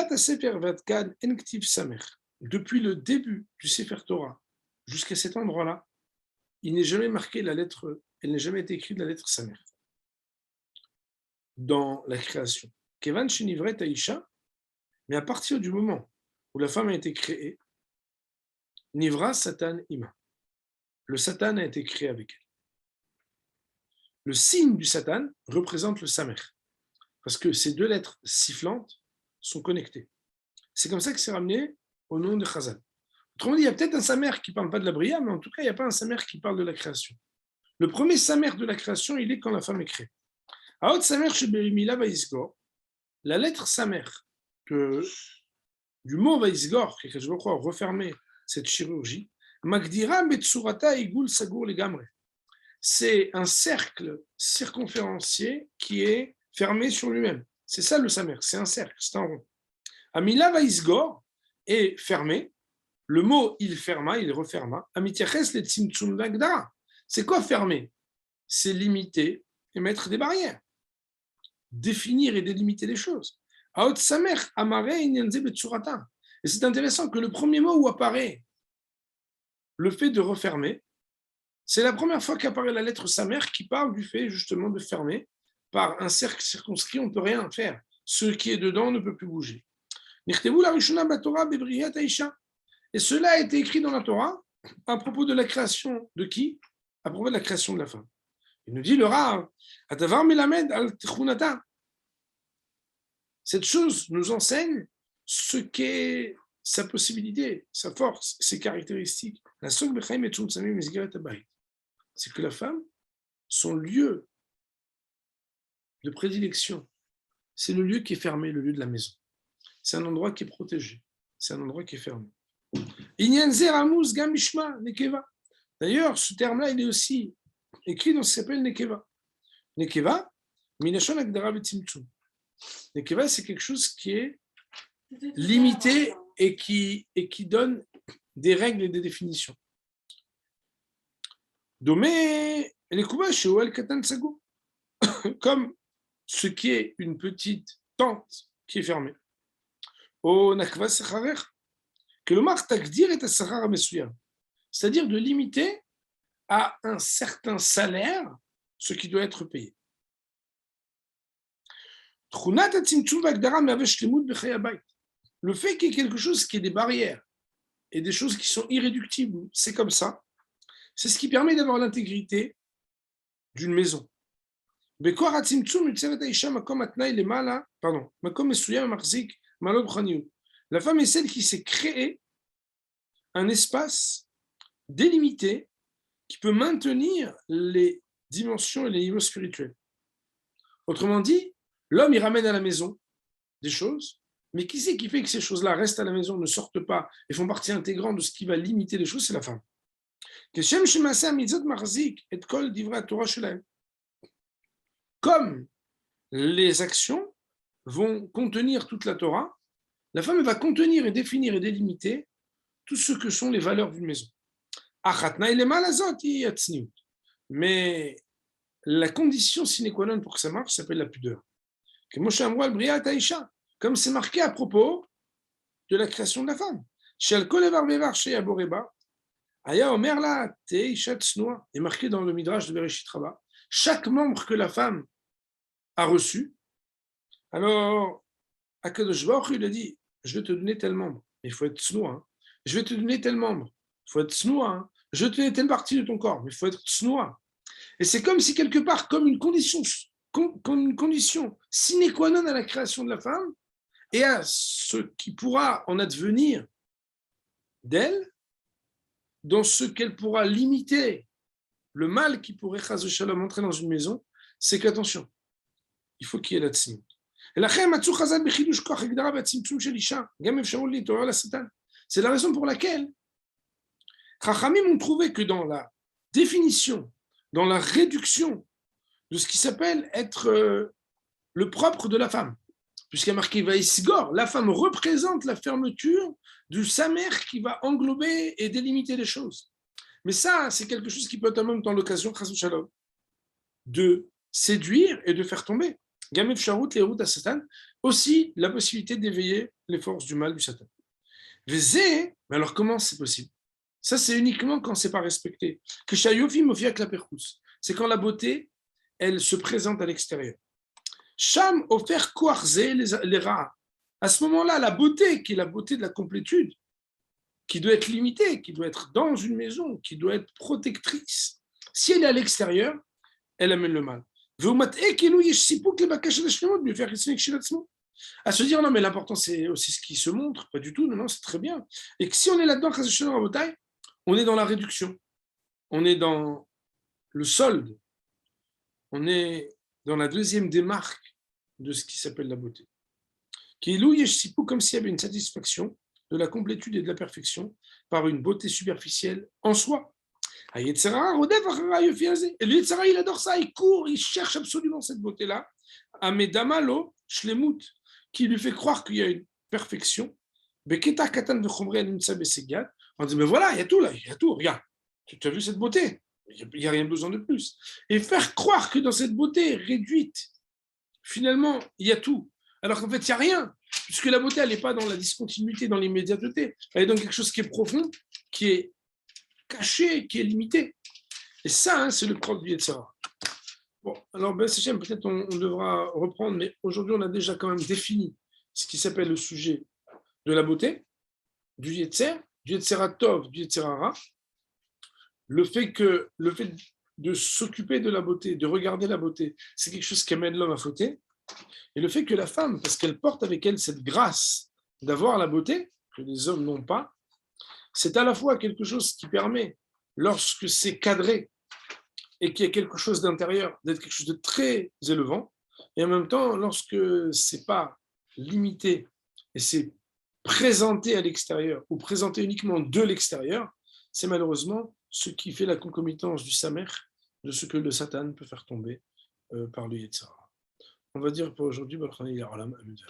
le début du Sefer Torah jusqu'à cet endroit-là, il n'est jamais marqué la lettre, elle n'a jamais été écrite la lettre Samer dans la création. Kevan Shenivret Aisha, mais à partir du moment où la femme a été créée, Nivra Satan Ima. Le Satan a été créé avec elle. Le signe du Satan représente le Samer, parce que ces deux lettres sifflantes sont connectées. C'est comme ça que c'est ramené au nom de Chazal. Autrement dit, il y a peut-être un Samer qui ne parle pas de la Bria, mais en tout cas, il n'y a pas un Samer qui parle de la création. Le premier Samer de la création, il est quand la femme est créée. Aot Samer chez Berimila Vaisgor, la lettre Samer du mot Vaisgor, qui je crois refermer cette chirurgie, Magdira Betsurata Igul Sagur Legamre. C'est un cercle circonférencié qui est fermé sur lui-même. C'est ça le Samer, c'est un cercle, c'est un rond. Amila Vaisgor est fermé. Le mot il ferma, il referma. Amitiaches le tzimtzum vagdara. C'est quoi fermer? C'est limiter et mettre des barrières. Définir et délimiter les choses. Aot samer amare inyanze betsurata. Et c'est intéressant que le premier mot où apparaît le fait de refermer, c'est la première fois qu'apparaît la lettre samer qui parle du fait justement de fermer. Par un cercle circonscrit, on ne peut rien faire. Ce qui est dedans ne peut plus bouger. Nirtevu la rishona batora bebriyat aisha. Et cela a été écrit dans la Torah à propos de la création de qui? À propos de la création de la femme. Il nous dit le Rav, Atavar melamed al tichunata. Cette chose nous enseigne ce qu'est sa possibilité, sa force, ses caractéristiques. C'est que la femme, son lieu de prédilection, c'est le lieu qui est fermé, le lieu de la maison. C'est un endroit qui est protégé. c'est un endroit qui est fermé. Inyan Ze Ramuz Gam Mishma Nekeva. D'ailleurs, ce terme-là, il est aussi écrit dans ce qui s'appelle Nekeva. Nekeva, Minashon Agdara Betzimtzum. Nekeva, c'est quelque chose qui est limité et qui donne des règles et des définitions. Domé, Nekouba, Sheoel Katan Sago. Comme ce qui est une petite tente qui est fermée. Au Nakva Sacharer, que le mar takdir est à Sachar Mesouya. C'est-à-dire de limiter à un certain salaire ce qui doit être payé. Le fait qu'il y ait quelque chose qui est des barrières et des choses qui sont irréductibles, c'est comme ça, c'est ce qui permet d'avoir l'intégrité d'une maison. La femme est celle qui s'est créée un espace délimité qui peut maintenir les dimensions et les niveaux spirituels. Autrement dit, l'homme, il ramène à la maison des choses, mais qui c'est qui fait que ces choses-là restent à la maison, ne sortent pas et font partie intégrante de ce qui va limiter les choses, c'est la femme. Comme les actions vont contenir toute la Torah, la femme va contenir et définir et délimiter tout ce que sont les valeurs d'une maison. Mais la condition sine qua non pour que ça marche s'appelle la pudeur. Comme c'est marqué à propos de la création de la femme. Est marqué dans le Midrash de Bereshit Rabbah. Chaque membre que la femme a reçu, alors Akadosh Baruch Hu, il a dit, je vais te donner tel membre, mais il faut être tsnoua. Hein. Je vais te donner tel membre, il faut être tsnoua. Hein. Je vais te donner telle partie de ton corps, mais il faut être tsnoua. Et c'est comme si quelque part, comme une condition sine qua non à la création de la femme et à ce qui pourra en advenir d'elle, dans ce qu'elle pourra limiter le mal qui pourrait chas shalom entrer dans une maison, c'est qu'attention, il faut qu'il y ait la tzimut. C'est la raison pour laquelle Chachamim ont trouvé que dans la définition, dans la réduction de ce qui s'appelle être le propre de la femme, puisqu'il y a marqué Vaïsgor, la femme représente la fermeture du samer qui va englober et délimiter les choses. Mais ça, c'est quelque chose qui peut être en même temps l'occasion, de séduire et de faire tomber. Gamev Sharout, les routes à Satan, aussi la possibilité d'éveiller les forces du mal du Satan. Mais alors comment c'est possible? Ça, c'est uniquement quand c'est pas respecté. Que Shayofi Mofia Klaperkus. C'est quand la beauté, elle se présente à l'extérieur. Sham offert Kouarze les rats. À ce moment-là, la beauté, qui est la beauté de la complétude, qui doit être limitée, qui doit être dans une maison, qui doit être protectrice, si elle est à l'extérieur, elle amène le mal. À se dire, non, mais l'important, c'est aussi ce qui se montre, pas du tout, non, c'est très bien. Et que si on est là-dedans, on est dans la réduction, on est dans le solde, on est dans la deuxième démarque de ce qui s'appelle la beauté. Comme s'il y avait une satisfaction de la complétude et de la perfection par une beauté superficielle en soi. Et le Yetzara, il adore ça, il court, il cherche absolument cette beauté-là. Amedamalo, Shlemut, qui lui fait croire qu'il y a une perfection. On dit, mais voilà, il y a tout là, il y a tout, regarde, tu as vu cette beauté, il n'y a rien besoin de plus. Et faire croire que dans cette beauté réduite, finalement, il y a tout, alors qu'en fait, il n'y a rien, puisque la beauté, elle n'est pas dans la discontinuité, dans l'immédiateté, elle est dans quelque chose qui est profond, qui est caché, qui est limité. Et ça, hein, c'est le propre du Yetzara. Bon, alors, Ben Sachem, peut-être on devra reprendre, mais aujourd'hui, on a déjà quand même défini ce qui s'appelle le sujet de la beauté, du Yetzera Tov, du Yetzera Ra. Le fait de s'occuper de la beauté, de regarder la beauté, c'est quelque chose qui amène l'homme à fauter. Et le fait que la femme, parce qu'elle porte avec elle cette grâce d'avoir la beauté, que les hommes n'ont pas, c'est à la fois quelque chose qui permet, lorsque c'est cadré et qu'il y a quelque chose d'intérieur, d'être quelque chose de très élevant, et en même temps, lorsque c'est pas limité et c'est présenté à l'extérieur ou présenté uniquement de l'extérieur, c'est malheureusement ce qui fait la concomitance du samer, de ce que le Satan peut faire tomber par le Yetzirah. On va dire pour aujourd'hui, Baruch Hanei Olam, Amen.